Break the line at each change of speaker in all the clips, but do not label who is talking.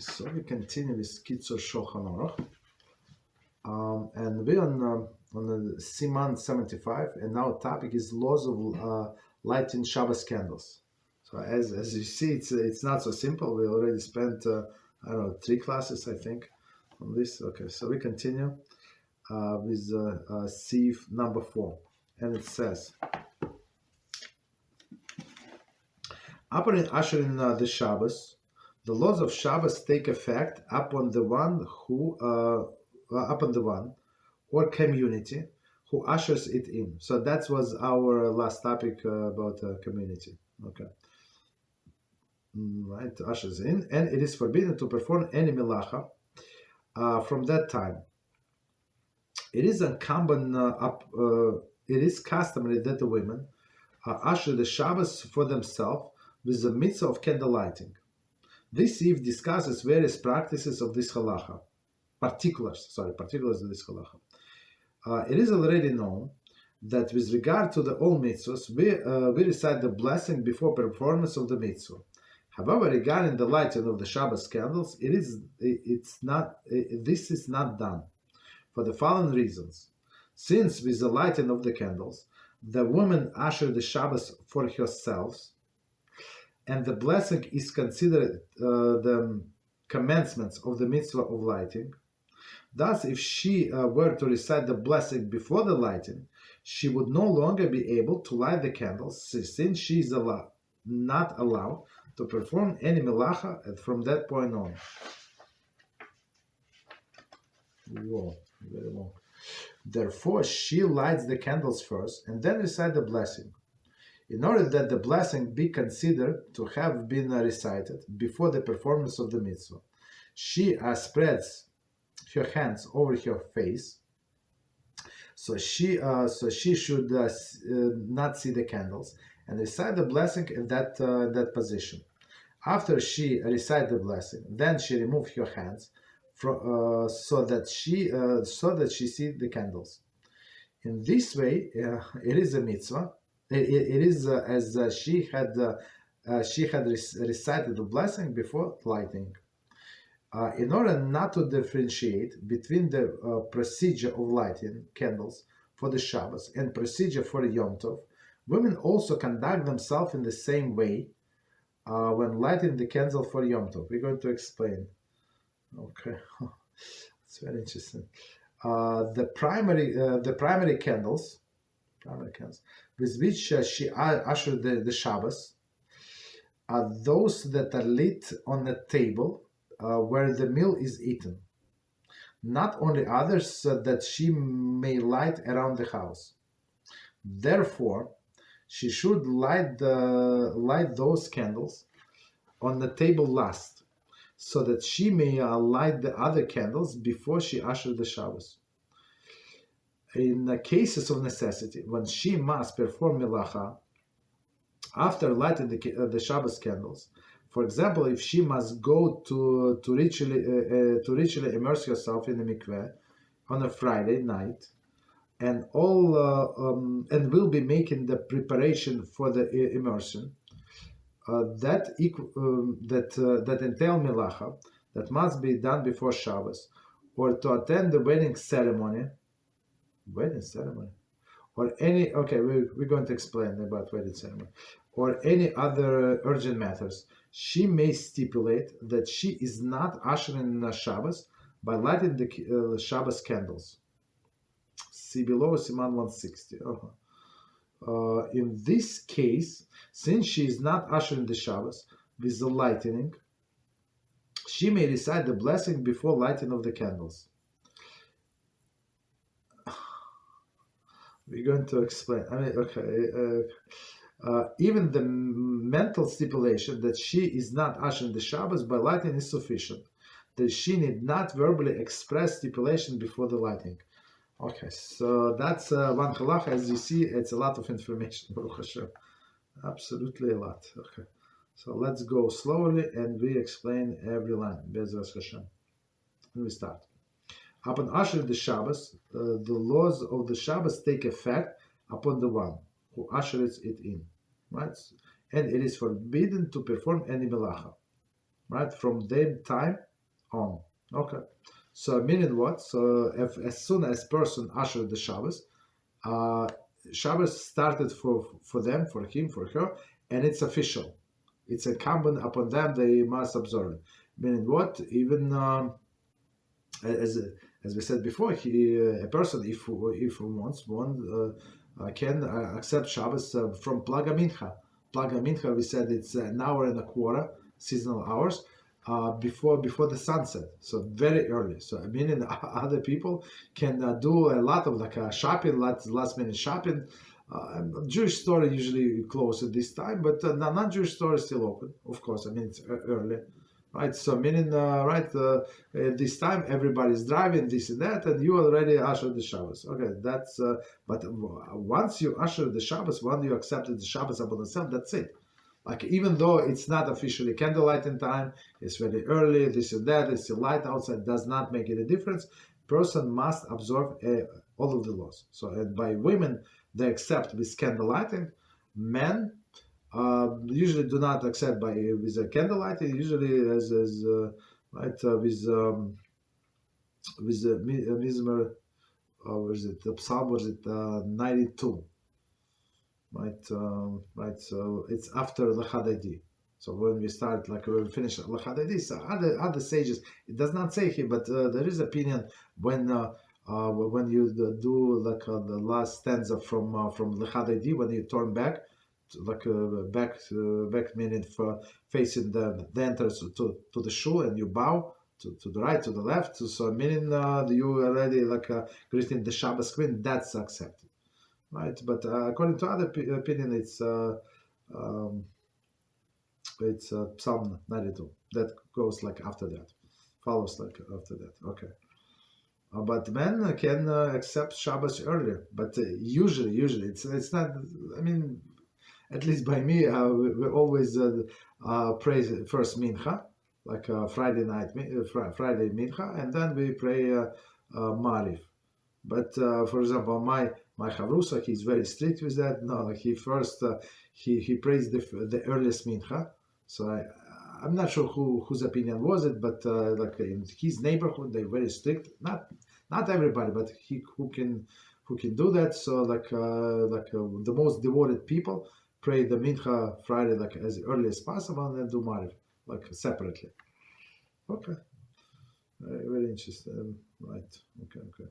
So we continue with Kitzur Shulchan Aruch, and we're on the Siman 75, and now topic is laws of lighting Shabbos candles. So as you see, it's not so simple. We already spent I don't know 3 classes I think on this. Okay, so we continue with Sieve number 4, and it says, upon ushering the Shabbos, the laws of Shabbos take effect upon the one or community who ushers it in. So that was our last topic about community. Okay, right, ushers in, and it is forbidden to perform any melacha from that time. It is incumbent it is customary that the women usher the Shabbos for themselves with the mitzvah of candle lighting. This Eve discusses various practices of this halacha, particulars of this halacha. It is already known that with regard to the all mitzvahs, we recite the blessing before performance of the mitzvah. However, regarding the lighting of the Shabbos candles, this is not done for the following reasons. Since with the lighting of the candles, the woman usher the Shabbos for herself, and the blessing is considered the commencements of the mitzvah of lighting. Thus, if she were to recite the blessing before the lighting, she would no longer be able to light the candles, since she is not allowed to perform any melacha from that point on. Whoa, very long. Therefore, she lights the candles first and then recite the blessing. In order that the blessing be considered to have been recited before the performance of the mitzvah, she spreads her hands over her face, so she should not see the candles, and recite the blessing in that position. After she recites the blessing, then she removes her hands so that she sees the candles. In this way, it is a mitzvah. It is as she had recited the blessing before lighting. In order not to differentiate between the procedure of lighting candles for the Shabbos and procedure for Yom Tov, women also conduct themselves in the same way when lighting the candle for Yom Tov. We're going to explain. Okay, it's very interesting. The primary candles with which she ushered the Shabbos are those that are lit on a table where the meal is eaten, not only others that she may light around the house. Therefore, she should light those candles on the table last, so that she may light the other candles before she ushers the Shabbos. In the cases of necessity, when she must perform melacha after lighting the Shabbos candles, for example, if she must go to ritually immerse herself in the mikveh on a Friday night, and will be making the preparation for the immersion, that entail melacha that must be done before Shabbos, or to attend the wedding ceremony, or any, we're going to explain about wedding ceremony, or any other urgent matters, she may stipulate that she is not ushering the Shabbos by lighting the Shabbos candles. See below, Siman 160. In this case, since she is not ushering the Shabbos with the lightening, she may recite the blessing before lighting of the candles. We're going to explain. Even the mental stipulation that she is not ushering the Shabbos by lighting is sufficient, that she need not verbally express stipulation before the lighting. Okay, so that's one halacha. As you see, it's a lot of information, Baruch Hashem. Absolutely a lot. Okay, so let's go slowly and we explain every line. BeEzrat Hashem. And we start. Upon ushering the Shabbos, the laws of the Shabbos take effect upon the one who ushers it in, right? And it is forbidden to perform any melacha, right? From that time on. Okay. So meaning what? So if as soon as person ushered the Shabbos, uh, Shabbos started for them, for him, for her, and it's official. It's incumbent upon them. They must observe it. Meaning what? Even as as we said before, a person if wants one can accept Shabbos from Plaga Mincha. Plaga Mincha, we said it's an hour and a quarter seasonal hours before the sunset, so very early. So I mean, and other people can do a lot of like shopping, last minute shopping. Jewish store usually close at this time, but non-Jewish store is still open. Of course, I mean it's early, right? So meaning at this time everybody's driving this and that, and you already ushered the Shabbos. Okay, that's but once you usher the Shabbos, once you accepted the Shabbos upon yourself, that's it. Like even though it's not officially candlelight in time, it's very early, this and that, it's still light outside, does not make any difference. Person must observe all of the laws. So and by women, they accept with candlelighting. Men usually do not accept by with a candlelighting. Usually as right with Mizmer, what is it? The Psalm was it 92. Right, right. So it's after Lechadadi. So when we start, like when we finish Lechadadi, so other sages, it does not say here, but there is opinion when you do like the last stanza from Lechadadi, when you turn back, like back meaning for facing the entrance to the shul, and you bow to the right, to the left. So meaning you already like greeting the Shabbos queen. That's accepted. Right, but according to other opinion, um, it's Psalm 92 that goes like after that, follows like after that. Okay, but men can accept Shabbos earlier, but usually it's not. I mean, at least by me, we always pray first Mincha, like Friday night, Friday Mincha, and then we pray Mariv. But for example, my chavrusa, he's very strict with that. No, like he first he prays the earliest mincha. So I'm not sure whose opinion was it, but like in his neighborhood, they're very strict. Not everybody, but he who can do that. So like the most devoted people pray the mincha Friday like as early as possible, and then do mariv like separately. Okay, very interesting. Right. Okay.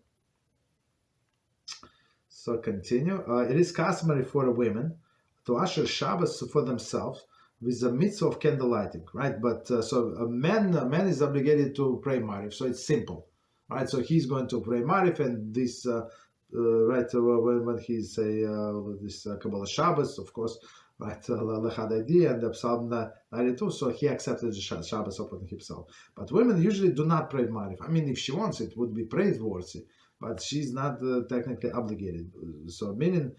So continue. It is customary for the women to usher Shabbos for themselves with the mitzvah of candle lighting, right? But so a man is obligated to pray Mariv, so it's simple, right? So he's going to pray Mariv, and this right when he say this Kabbalah Shabbos, of course, right? Lechadadi and the Psalm 92, so he accepted the Shabbos upon himself. But women usually do not pray Mariv. I mean, if she wants, it would be praiseworthy, but she's not technically obligated. So meaning,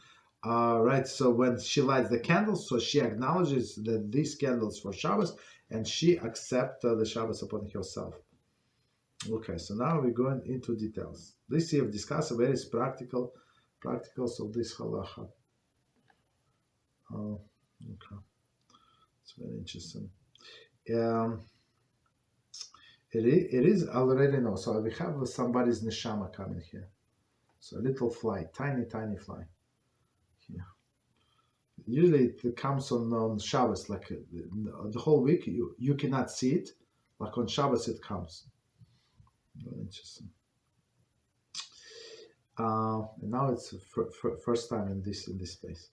right, so when she lights the candles, so she acknowledges that these candles for Shabbos, and she accepts the Shabbos upon herself. Okay, so now we're going into details. This year we discuss various practicals of this halacha. Okay, it's very interesting. It is already known. So we have somebody's neshama coming here. So a little fly, tiny fly here. Usually it comes on Shabbos, like the whole week. You cannot see it. Like on Shabbos it comes. Very interesting. And now it's first time in this place.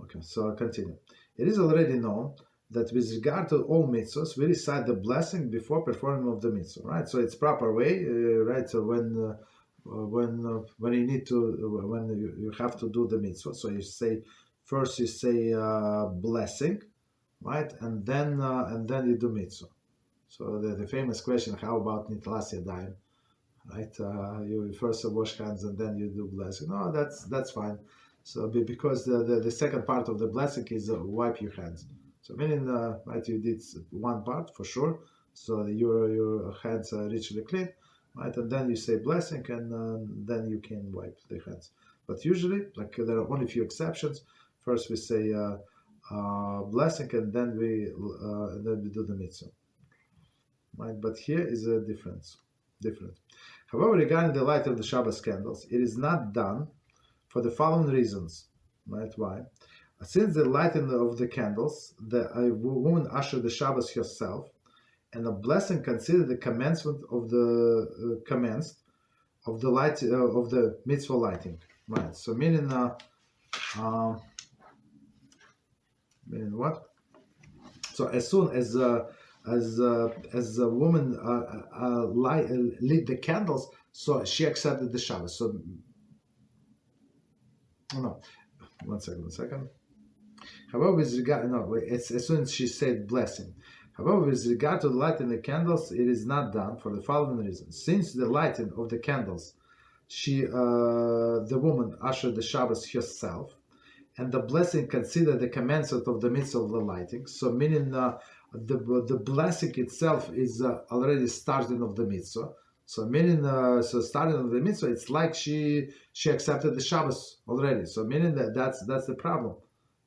Okay, so I'll continue. It is already known that with regard to all mitzvahs, we recite the blessing before performing of the mitzvah, right? So it's proper way, right? So when you need to, when you have to do the mitzvah, so you say first you say blessing, right, and then you do mitzvah. So the famous question, how about nitlas yadayim, right? You first wash hands and then you do blessing. No, that's fine. So because the second part of the blessing is wipe your hands. So meaning, right, you did one part for sure. So your hands are richly clean, right? And then you say blessing, and then you can wipe the hands. But usually, like there are only a few exceptions. First we say blessing, and then we do the mitzvah. right? But here is a different. However, regarding the light of the Shabbos candles, it is not done for the following reasons, right? Why? Since the lighting of the candles, the woman ushered the Shabbos herself, and a blessing considered the commencement of the commenced of the light of the mitzvah lighting, right? So meaning what? So as soon as the woman lit the candles, so she accepted the Shabbos. So no, one second. However, with regard it's as soon as she said blessing. However, with regard to lighting the candles, it is not done for the following reason. Since the lighting of the candles, the woman ushered the Shabbos herself, and the blessing considered the commencement of the mitzvah of the lighting. So meaning the blessing itself is already starting of the mitzvah. So meaning so starting of the mitzvah, it's like she accepted the Shabbos already. So meaning that's the problem.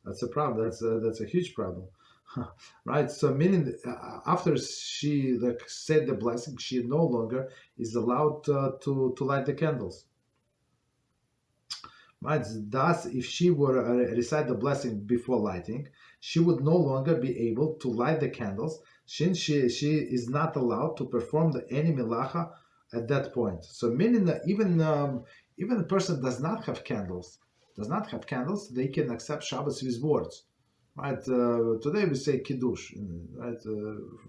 That's a problem. That's a huge problem. Right, so meaning after she said the blessing, she no longer is allowed to light the candles. Right, thus, if she were to recite the blessing before lighting, she would no longer be able to light the candles, since she is not allowed to perform any melacha at that point. So meaning that even a person does not have candles, they can accept Shabbos with words. Right, today we say kiddush, right,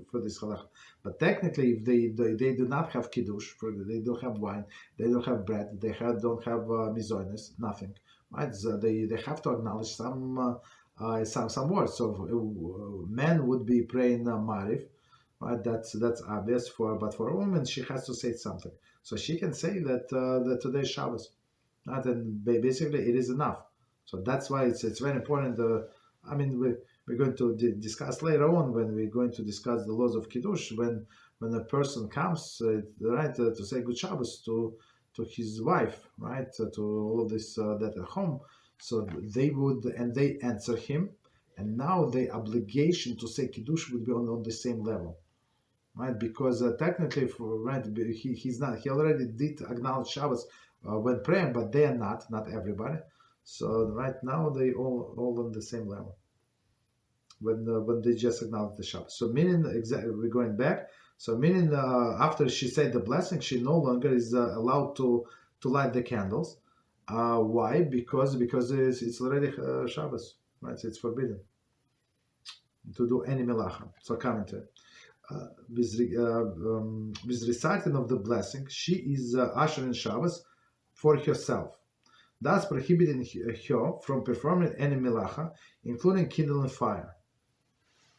for this halakha. But technically, if they do not have kiddush, they don't have wine, they don't have bread, they don't have mizonis, nothing. Right, so they have to acknowledge some words. So men would be praying Mariv, right? That's obvious. But for a woman, she has to say something. So she can say that today is Shabbos, right? And basically, it is enough. So that's why it's very important. I mean, we're going to discuss later on when we're going to discuss the laws of Kiddush, when a person comes, right, to say good Shabbos to his wife, right, to all of this that at home, so they answer him, and now the obligation to say Kiddush would be on the same level, right, because technically, he already did acknowledge Shabbos when praying, but they are not everybody. So right now they all on the same level when they just acknowledge the Shabbos. So meaning exactly, we're going back. So meaning after she said the blessing, she no longer is allowed to light the candles. Why? Because it's already Shabbos, right? So it's forbidden to do any melacha. So commentary. With reciting of the blessing, she is ushering Shabbos for herself, thus prohibiting her from performing any melacha, including kindling fire.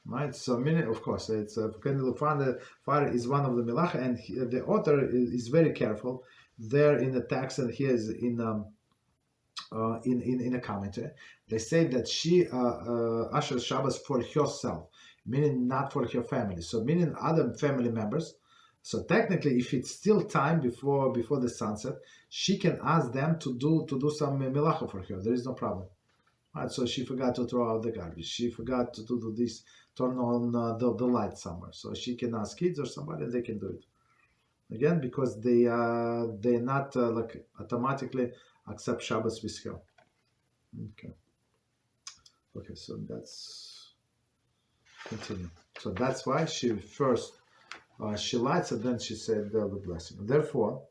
Right, so meaning, of course, it's kindling fire is one of the melacha, and the author is very careful there in the text, and here is in a commentary. They say that she ushers Shabbos for herself, meaning not for her family. So meaning other family members. So technically, if it's still time before the sunset, she can ask them to do some melacha for her. There is no problem. Right? So she forgot to throw out the garbage. She forgot to do this, turn on the light somewhere. So she can ask kids or somebody, and they can do it. Again, because they not like automatically accept Shabbos with her. Okay, so that's continue. So that's why she first she lights, and then she said the blessing. Therefore,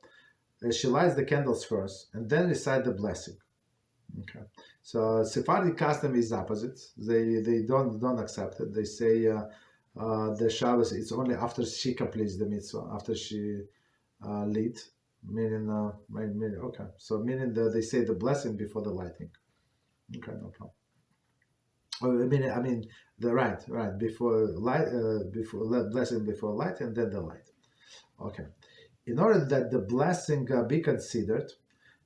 she lights the candles first, and then recite the blessing. Okay. So Sephardic custom is opposite. They don't accept it. They say the Shabbos it's only after she completes the mitzvah, after she lit. Meaning, okay. So meaning they say the blessing before the lighting. Okay, no problem. I mean the right before light, before blessing before light, and then the light. Okay. In order that the blessing be considered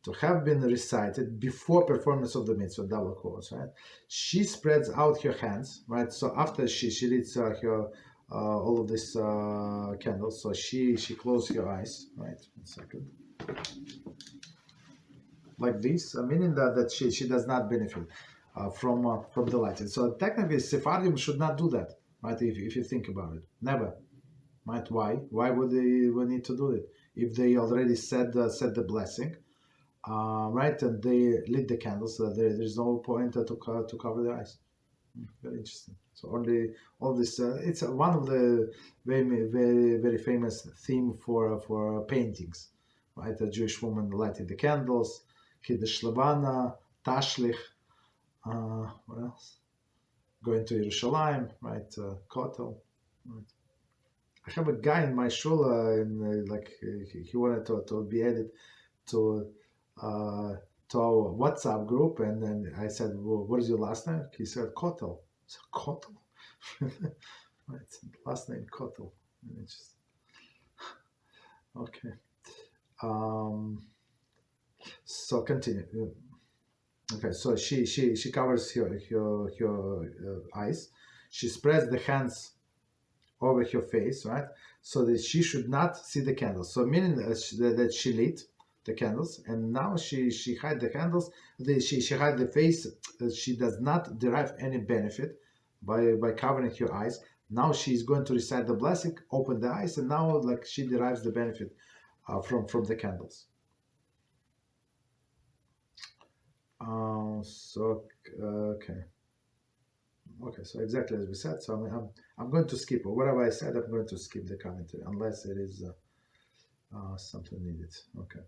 to have been recited before performance of the mitzvah, double quotes, right? She spreads out her hands, right? So after she reads her all of these candles, so she closes her eyes, right? 1 second. Like this, meaning that she does not benefit from the lighting. So technically, Sephardim should not do that, right? If you think about it, never. right? Why would they need to do it if they already said the blessing, right? And they lit the candles. There's no point to cover their eyes. Very interesting. So all this it's one of the very famous theme for paintings, right? A Jewish woman lighting the candles, Kiddushei Tashlich. What else? Going to Yerushalayim, right? Kotel. Right. I have a guy in my shul, he wanted to be added to our WhatsApp group, and then I said, well, "What is your last name?" He said, "Kotel." I said, "Kotel." Right, last name Kotel. Just okay. So continue. Okay, so she covers her eyes. She spreads the hands over her face, right? So that she should not see the candles. So meaning that she lit the candles, and now she hide the candles. She hide the face. She does not derive any benefit by covering her eyes. Now she's going to recite the blessing, open the eyes, and now like she derives the benefit from the candles. Okay, so exactly as we said. So I'm going to skip, or whatever I said, I'm going to skip the commentary unless it is something needed. Okay.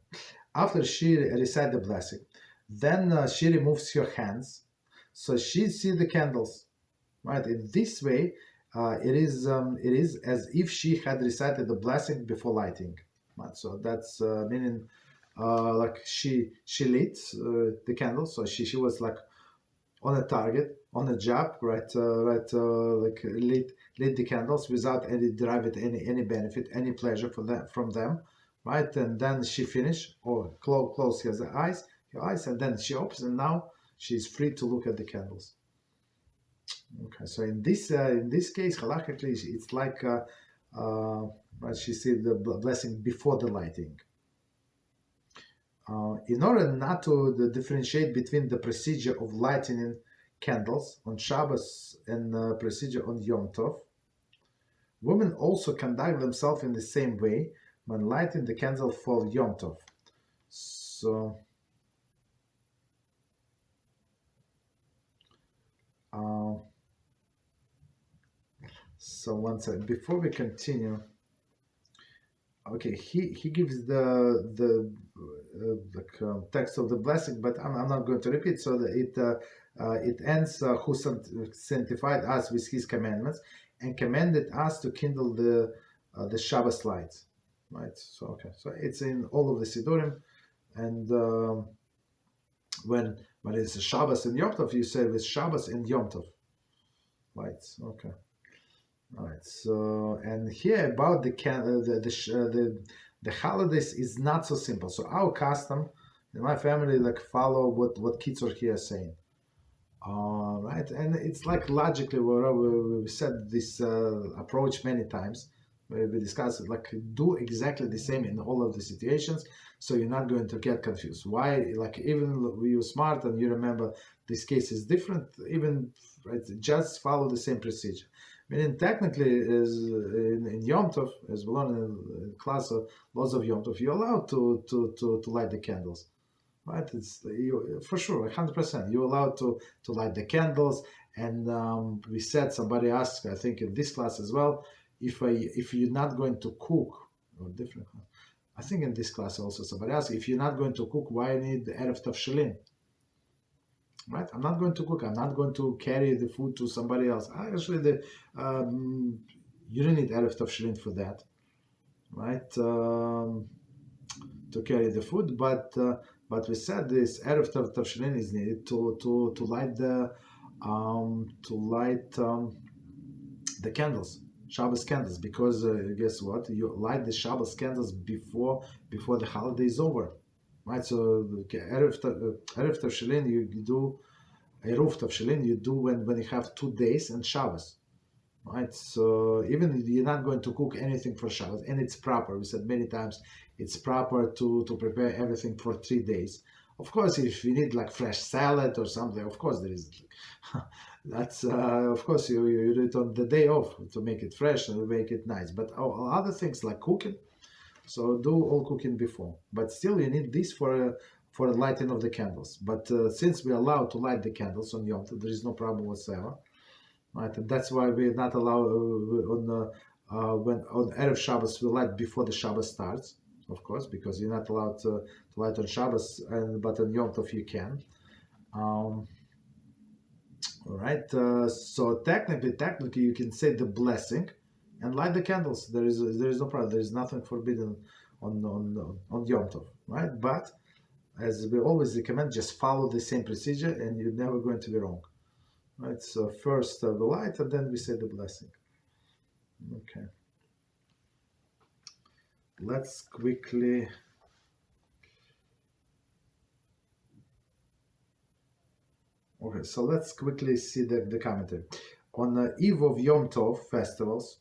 After she recites the blessing, then she removes her hands, so she sees the candles. Right. In this way, it is as if she had recited the blessing before lighting. Right. So that's meaning like she lit the candle, so she was like on a target, on a job, right? Like lit the candles without any derived any benefit, any pleasure from them, right? And then she finished or close her eyes, and then she opens, and now she's free to look at the candles. Okay, so in this case, halachically, it's like right, she see the blessing before the lighting. In order not to differentiate between the procedure of lighting candles on Shabbos and procedure on Yom Tov, women also conduct themselves in the same way when lighting the candle for Yom Tov. So, one second before we continue. Okay, he gives the text of the blessing, but I'm not going to repeat. So that it ends, who sanctified us with his commandments and commanded us to kindle the Shabbos lights, right? So okay, so it's in all of the Sidurim, and when it's Shabbos and Yom Tov, you say with Shabbos and Yom Tov lights. Okay. All right. So, and here about the holidays is not so simple. So our custom in my family like follow what Kitzur here is saying. Right, and it's like logically we said this approach many times. We discussed it, like do exactly the same in all of the situations, so you're not going to get confused. Why? Like even you're smart and you remember this case is different. Even right, just follow the same procedure. Meaning technically, is in Yom Tov, as we learned in class of laws of Yom Tov, you're allowed to light the candles. Right, it's for sure, 100%. You're allowed to light the candles, and we said somebody asked, I think in this class as well, if you're not going to cook, or different. I think in this class also somebody asked if you're not going to cook, why you need the erev tavshilin? Right, I'm not going to cook. I'm not going to carry the food to somebody else. Actually, you don't need erev tavshilin for that, right? To carry the food, but we said this erev tavshilin is needed to light the candles, Shabbos candles, because guess what? You light the Shabbos candles before the holiday is over, right? So erev tavshilin you do eruv tavshilin you do when you have 2 days and Shabbos. Right, so even if you're not going to cook anything for Shabbos, and it's proper. We said many times it's proper to prepare everything for 3 days. Of course, if you need like fresh salad or something, of course there is That's of course you do it on the day off to make it fresh and make it nice. But other things like cooking, so do all cooking before. But still, you need this for the lighting of the candles. But since we're allowed to light the candles on Yom Tov, there is no problem whatsoever. Right, and that's why we're not allowed when on Erev Shabbos we light before the Shabbos starts, of course, because you're not allowed to light on Shabbos, but on Yom Tov you can. All right, so technically you can say the blessing and light the candles. There is no problem. There is nothing forbidden on Yom Tov, right? But as we always recommend, just follow the same procedure, and you're never going to be wrong. Right, so first the light, and then we say the blessing. Okay. Let's quickly. Okay, so let's quickly see the commentary. On the eve of Yom Tov festivals,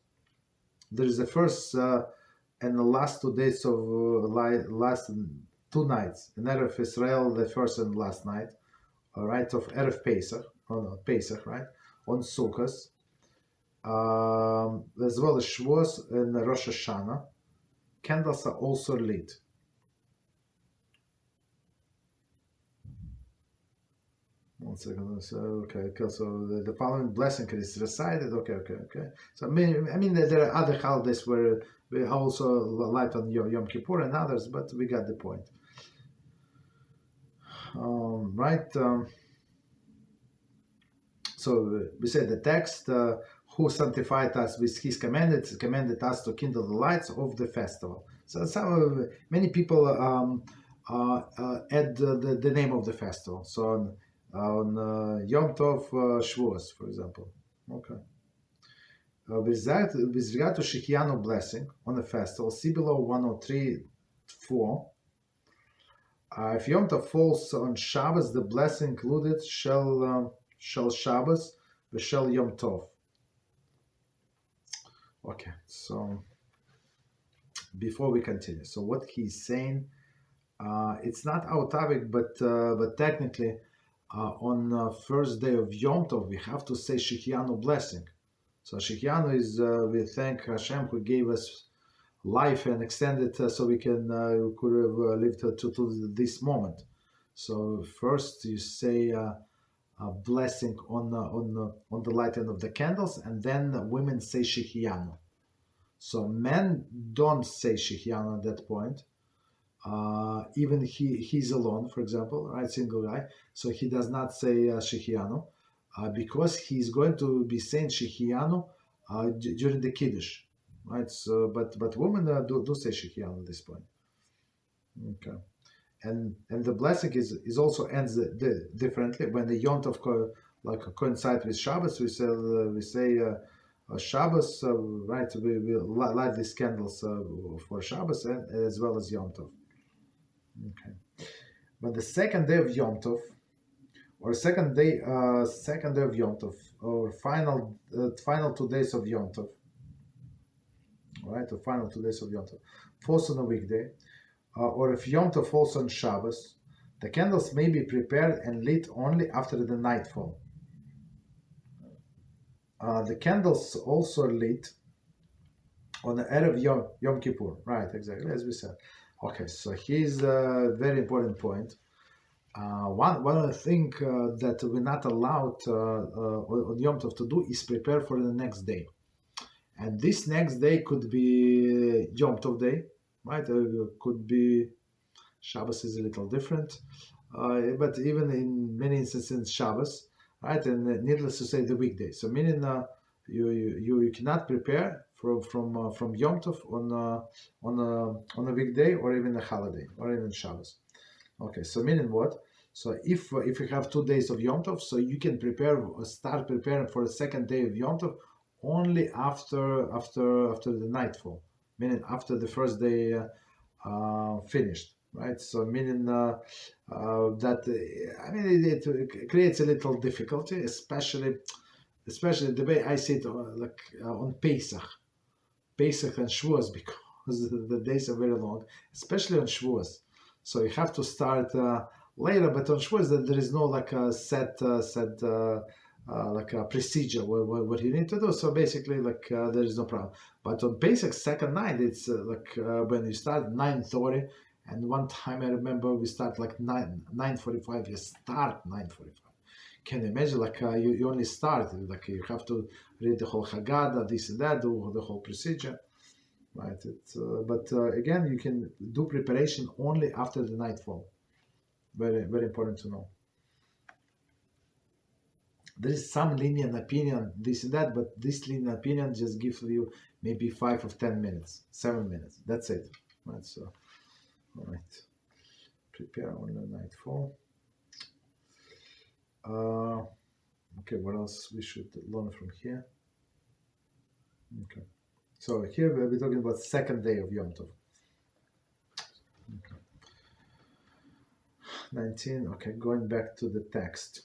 there is the first and the last 2 days of last 2 nights. In Erev Israel, the first and last night, all right, of Erev Pesach. Pesach, right? On Sukkot, as well as Shavuos and Rosh Hashanah, candles are also lit. One second. So okay, so the following blessing is recited. Okay. So I mean, there are other holidays where we also light on Yom Kippur and others, but we got the point, right? So we said the text, who sanctified us with his commanded us to kindle the lights of the festival. So many people add the name of the festival. So on Yom Tov Shavuos, for example. Okay. With regard to Shechianu blessing on the festival, see below 103.4. If Yom Tov falls on Shabbos, the blessing included shall Shabbos, shall Yom Tov. Okay, so before we continue, so what he's saying, it's not our topic, but technically, on first day of Yom Tov, we have to say Shechianu blessing. So Shechianu is we thank HaShem who gave us life and extended so we could have lived to this moment. So first you say a blessing on the lighting of the candles, and then women say Shechianu. So men don't say Shechianu at that point. Even he's alone, for example, right, single guy. So he does not say Shechianu because he's going to be saying Shechianu during the Kiddush, right? So, but women do say Shechianu at this point. Okay. And the blessing is also ends differently when the Yom Tov coincide with Shabbos. We say Shabbos, right? We light these candles for Shabbos and as well as Yom Tov. Okay, but the second day of Yom Tov, or second day of Yom Tov, or final 2 days of Yom Tov, right? The final 2 days of Yom Tov falls on a weekday. Or if Yom Tov falls on Shabbos, the candles may be prepared and lit only after the nightfall. The candles also are lit on the Erev Yom Kippur, right? Exactly as we said. Okay, so here's a very important point. One of the things that we're not allowed on Yom Tov to do is prepare for the next day, and this next day could be Yom Tov day. Right, could be Shabbos is a little different, but even in many instances Shabbos, right, and needless to say the weekday. So meaning you cannot prepare from Yom Tov on a weekday or even a holiday or even Shabbos. Okay, so meaning what? So if you have 2 days of Yom Tov, so you can start preparing for the second day of Yom Tov only after the nightfall. Meaning after the first day finished, right? So meaning that I mean it creates a little difficulty, especially the way I see it, on Pesach and Shavuos, because the days are very long, especially on Shavuos. So you have to start later, but on Shavuos there is no like a set like a procedure what you need to do. So basically, like there is no problem. But on basic second night, it's when you start 9:30, and one time I remember we start like 9:45. You start 9:45. Can you imagine? Like you only start, like you have to read the whole Haggadah, this and that, do the whole procedure, right? But again, you can do preparation only after the nightfall. Very very important to know. There is some lenient opinion, this and that, but this lenient opinion just gives you maybe 5 or 10 minutes, 7 minutes. That's it. Right. So, all right. Prepare on the nightfall. Okay. What else we should learn from here? Okay. So here we're talking about second day of Yom Tov. Okay. 19. Okay. Going back to the text.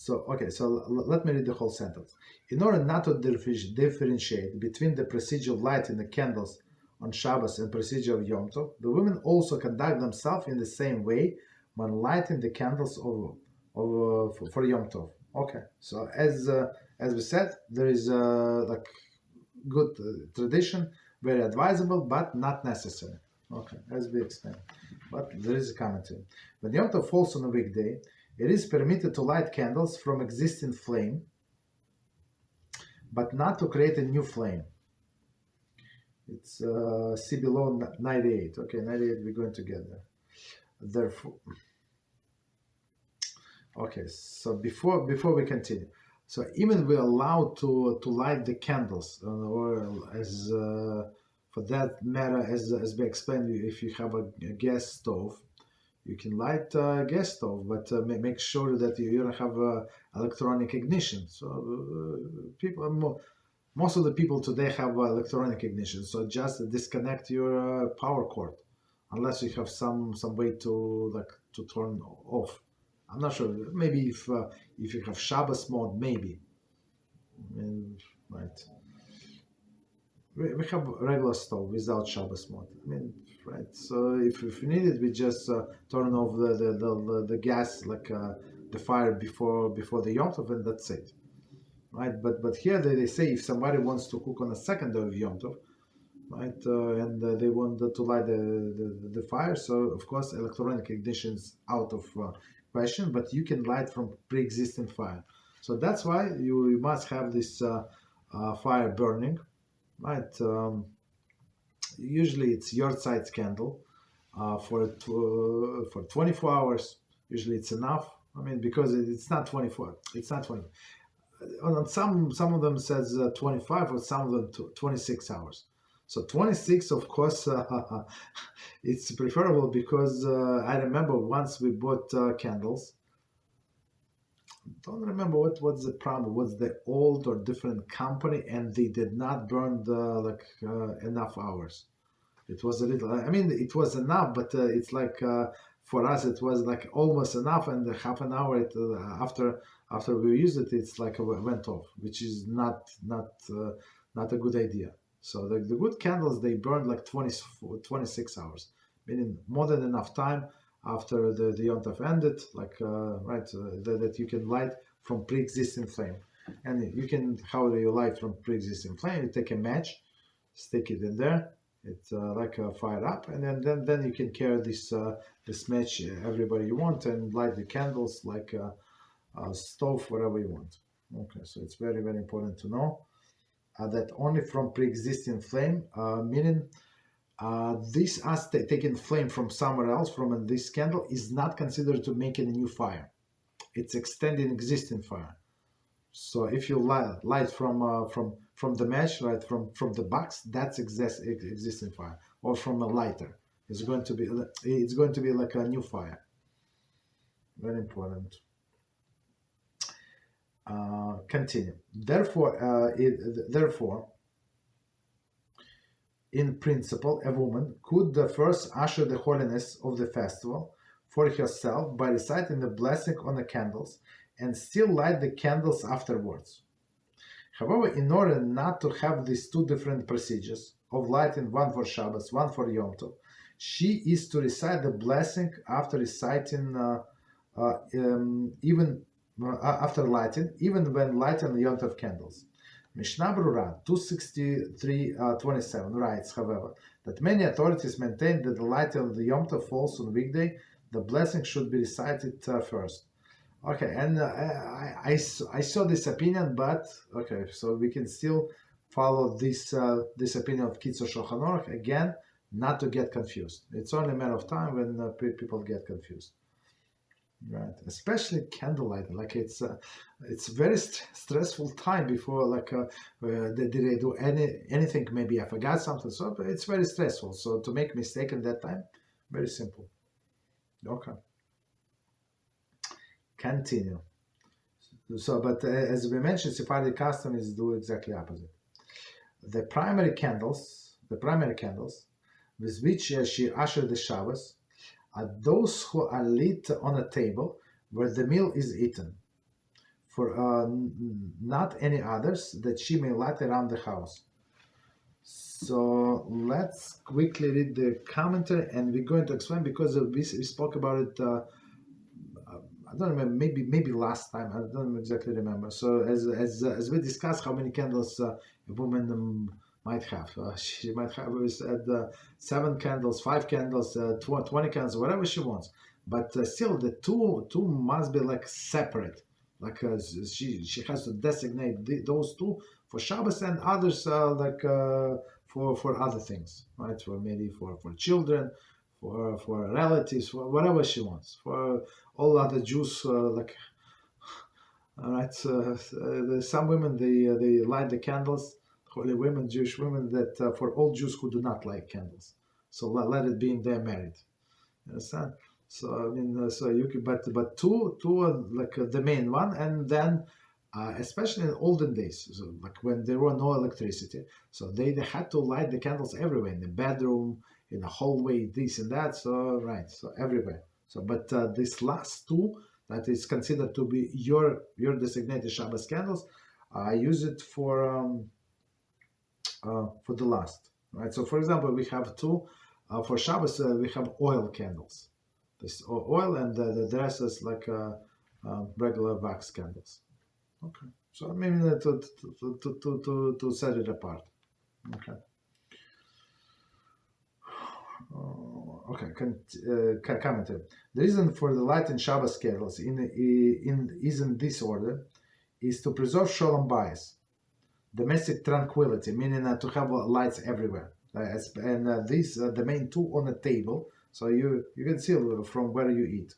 So, okay, so let me read the whole sentence. In order not to differentiate between the procedure of lighting the candles on Shabbos and procedure of Yom Tov, the women also conduct themselves in the same way when lighting the candles for Yom Tov. Okay, so as we said, there is like good tradition, very advisable, but not necessary. Okay, as we explained. But there is a commentary. When Yom Tov falls on a weekday, it is permitted to light candles from existing flame, but not to create a new flame. It's see below 98. Okay, 98, we're going to get there. Therefore, okay, so before we continue, so even we're allowed to light the candles, or as for that matter, as we explained, if you have a gas stove, you can light a gas stove, but make sure that you don't have electronic ignition. So most of the people today have electronic ignition. So just disconnect your power cord, unless you have some way to turn off. I'm not sure. Maybe if you have Shabbos mode, maybe. Right. We have regular stove without Shabbos mode. Right. So if you need it, we just turn off the gas, like the fire before the Yom Tov, and that's it. Right. But here they say if somebody wants to cook on a second day of Yom Tov, right, and they want to light the fire, so of course electronic ignition is out of question, but you can light from pre-existing fire. So that's why you must have this fire burning. Right, usually it's your side candle for 24 hours. Usually it's enough. Because it's not 24. It's not 20. On some of them says 25, or some of them 26 hours. So 26, of course, it's preferable because I remember once we bought candles. Don't remember what's the problem. Was the old or different company, and they did not burn enough hours. It was a little. It was enough, but it's like for us it was like almost enough, and half an hour after we used it, it's like went off, which is not a good idea. So the good candles, they burn like 26 hours, meaning more than enough time after the Yom Tov ended, that you can light from pre-existing flame. And you can, how do you light from pre-existing flame? You take a match, stick it in there, it's fire up, and then you can carry this match everywhere you want and light the candles like a stove, wherever you want. Okay, so it's very, very important to know that only from pre-existing flame, meaning this us taking flame from somewhere else, from this candle, is not considered to making a new fire. It's extending existing fire. So if you light from the match, right, from the box, that's existing fire, or from a lighter, it's going to be like a new fire. Very important. Continue. Therefore, in principle, a woman could first usher the holiness of the festival for herself by reciting the blessing on the candles, and still light the candles afterwards. However, in order not to have these two different procedures of lighting, one for Shabbos, one for Yom Tov, she is to recite the blessing after reciting even after lighting, even when lighting Yom Tov candles. Mishnah Berurah 263:27 writes, however, that many authorities maintain that the lighting of the Yom Tov falls on weekday. The blessing should be recited first. Okay, and I saw this opinion, but okay, so we can still follow this opinion of Kitzur Shulchan Aruch again, not to get confused. It's only a matter of time when people get confused, right? Especially candlelight, like it's very stressful time before did they do anything? Maybe I forgot something, so it's very stressful. So to make mistake in that time, very simple. Okay. Continue. So, but as we mentioned, Sephardic custom is do exactly opposite. The primary candles with which she ushered the Shabbos are those who are lit on a table where the meal is eaten, for not any others that she may light around the house. So let's quickly read the commentary, and we're going to explain because we spoke about it. I don't remember. Maybe last time. I don't exactly remember. So as we discussed, how many candles a woman might have. She might have, we said, 7 candles, 5 candles, 20 candles, whatever she wants. But still, the two must be like separate. Like she has to designate those 2 for Shabbos and others for other things, right? For maybe for children, for relatives, for whatever she wants. For all other Jews, all right. Some women they light the candles. Holy women, Jewish women, that for all Jews who do not light candles. So let it be in their merit. You understand? So I mean, so you could, but two are like the main one, and then especially in olden days, so like when there were no electricity, so they had to light the candles everywhere, in the bedroom, in the hallway, this and that. So right, so everywhere. So but this last 2 that is considered to be your designated Shabbos candles, I use it for the last, right? So for example, we have 2 for Shabbos. We have oil candles. This oil, and the rest is like regular wax candles. Okay, so I mean to set it apart. Okay. Okay. Commentary. The reason for the light in Shabbos candles is in this order, is to preserve shalom bayis, domestic tranquility, meaning to have lights everywhere. And these are the main 2 on the table, so you can see from where you eat.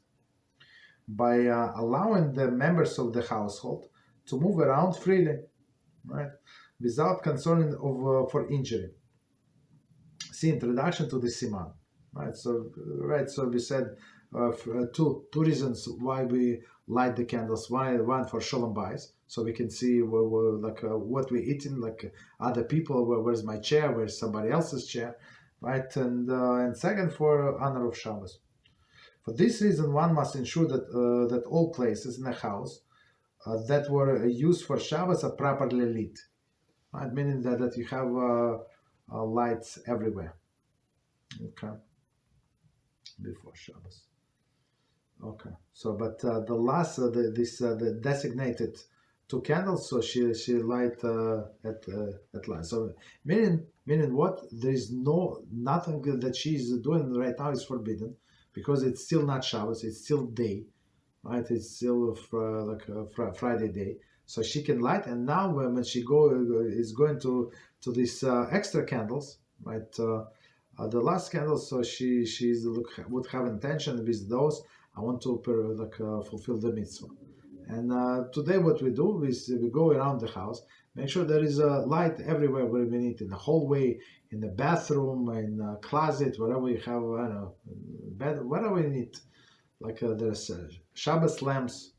By allowing the members of the household to move around freely, right, without concerning for injury. See introduction to the Siman, right? So we said 2 reasons why we light the candles. One for shalom bayis, so we can see what we're eating, like other people. Where's my chair? Where's somebody else's chair, right? And second, for honor of Shabbos. For this reason, one must ensure that all places in the house that were used for Shabbos are properly lit, right? Meaning that you have lights everywhere. Okay, before Shabbos. Okay, so but the last the designated 2 candles, so she light at last. So meaning what? There is nothing that she is doing right now is forbidden, because it's still not Shabbos, it's still day, right? It's still Friday day, so she can light. And now when she is going to these extra candles, right? The last candles, so she would have intention with those. I want to fulfill the mitzvah. And today what we do is we go around the house, make sure there is a light everywhere where we need, in the hallway, in the bathroom, in the closet, wherever you have, I don't know, bed, whatever you need. Like there's Shabbos lamps.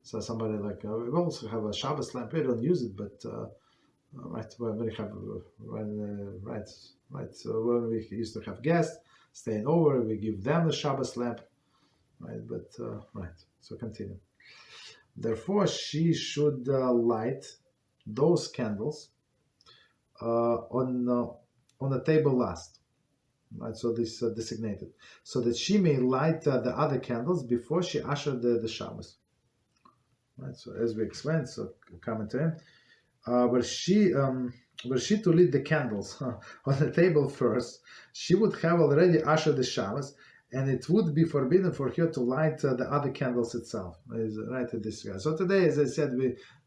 So somebody we also have a Shabbos lamp. We don't use it, but right when we have right. So when we used to have guests staying over, we give them the Shabbos lamp, right? But right. So continue. Therefore, she should light those candles on the table last. Right, so this designated, so that she may light the other candles before she ushered the Shabbos. Right, so as we explained, so commentary, were she to light the candles on the table first, she would have already ushered the Shabbos, and it would be forbidden for her to light the other candles itself. Is right in this regard. So today, as I said,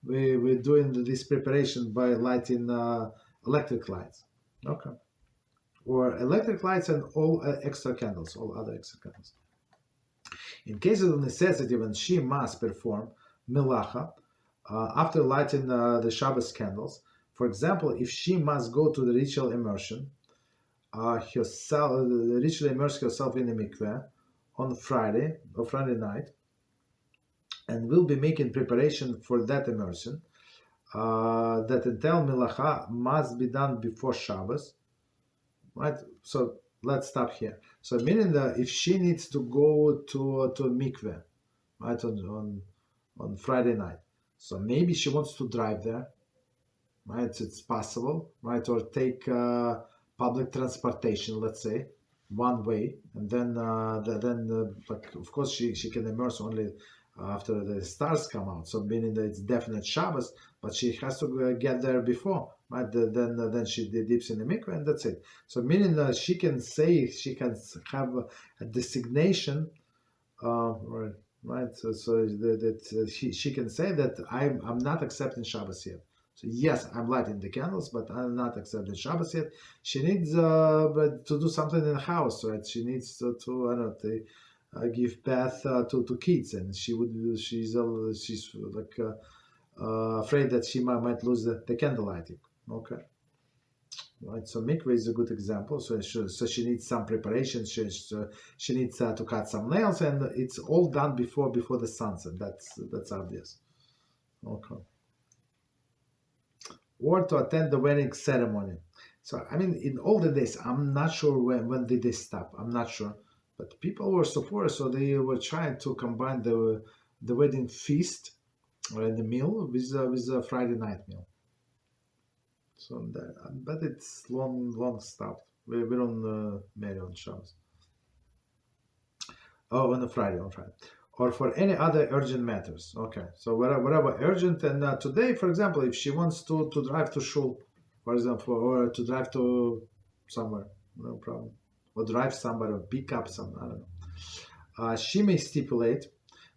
we're doing this preparation by lighting electric lights. Okay. Or electric lights and all extra candles, all other extra candles. In case of necessity, when she must perform melacha after lighting the Shabbos candles, for example, if she must go to the ritual immersion, ritually immerse herself in the mikveh on Friday or Friday night, and will be making preparation for that immersion, that entail melacha must be done before Shabbos. Right, so let's stop here. So meaning that if she needs to go to a mikveh, right, on Friday night, so maybe she wants to drive there, right? It's possible, right, or take public transportation, let's say, one way, and then like of course she can immerse only after the stars come out. So meaning that it's definite Shabbos, but she has to get there before, right? Then she dips in the mikveh, and that's it. So meaning that she can have a designation, right? So that she can say that I'm not accepting Shabbos yet. So yes, I'm lighting the candles, but I'm not accepting Shabbos yet. She needs to do something in the house, right? She needs to I don't know, give bath to kids, and she's like afraid that she might lose the candle lighting. Okay, right. So mikveh is a good example. So she needs some preparation. She needs to cut some nails, and it's all done before the sunset. That's obvious. Okay. Or to attend the wedding ceremony. So I mean, in all the days, I'm not sure when did they stop. I'm not sure. But people were supportive, so they were trying to combine the wedding feast or the meal with a Friday night meal. So, but it's long stopped. We don't marry on Shabbos. Oh, on Friday, or for any other urgent matters. Okay, so whatever urgent, and today, for example, if she wants to drive to shul, for example, or to drive to somewhere, no problem, or drive somebody, or pick up some, I don't know. She may stipulate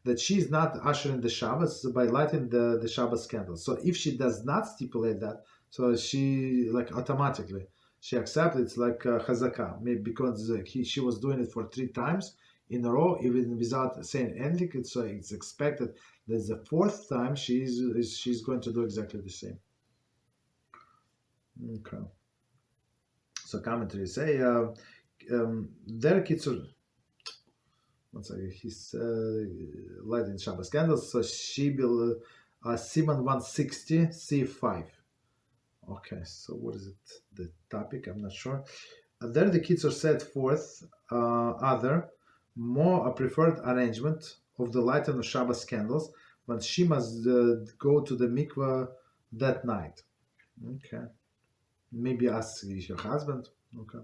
that she is not ushering the Shabbos by lighting the Shabbos candles. So if she does not stipulate that, so she like automatically she accepts it's like chazakah, maybe because she was doing it for 3 times in a row, even without saying anything. So it's expected that the 4th time she's going to do exactly the same. Okay. So commentary say there Kitzur. One second, he's lighting Shabbos candles. So she will Siman 160 C5. Okay, so what is it? The topic? I'm not sure. And there the Kitzur set forth other more a preferred arrangement of the lighting of Shabbos candles when she must go to the mikveh that night. Okay, maybe ask your husband. Okay.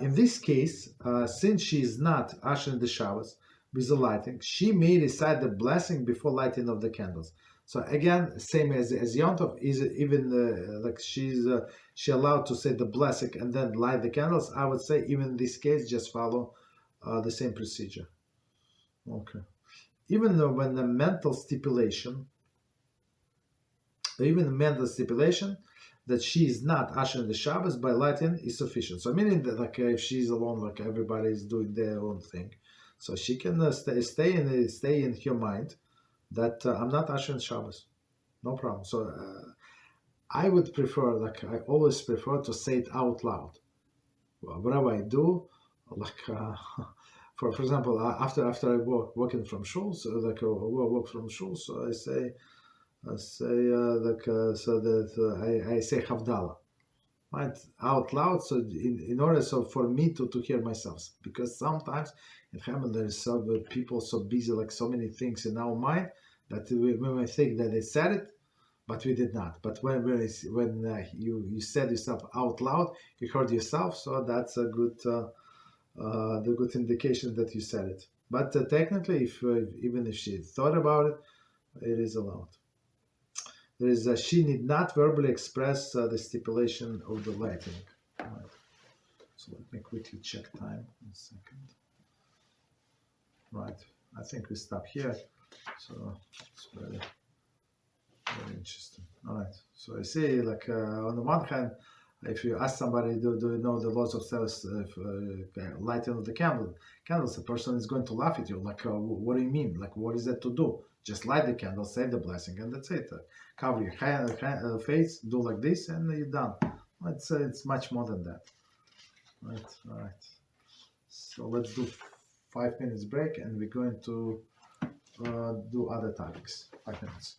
In this case, since she is not ushering the Shabbos with the lighting, she may recite the blessing before lighting of the candles. So again, same as Yom Tov, is even like she allowed to say the blessing and then light the candles. I would say even in this case, just follow the same procedure. Okay. Even though when the mental stipulation, that she is not ushering the Shabbos by lighting is sufficient. So meaning that like if she's alone, like everybody is doing their own thing, so she can stay in her mind that I'm not ushering Shabbos, no problem. So I would prefer, like I always prefer to say it out loud. Well, whatever I do, like for example, after I walking from shul, so like walk from shul, so I say so that I say Havdalah, right, out loud, so in order so for me to hear myself, because sometimes it happens there's some people so busy, like so many things in our mind that we may think that they said it, but we did not. But when you said yourself out loud, you heard yourself, so that's a good the good indication that you said it. But technically, if even if she thought about it, it is allowed. There is she need not verbally express the stipulation of the lighting. Right. So let me quickly check time. 1 second. Right. I think we stop here. So it's very interesting. All right. So I see, like on the one hand, if you ask somebody, do you know the laws of lighting of the candles, the person is going to laugh at you. Like, what do you mean? Like, what is that to do? Just light the candle, say the blessing, and that's it. Cover your face, do like this, and you're done. It's much more than that. Right. All right. So let's do 5 minutes break, and we're going to do other topics. 5 minutes.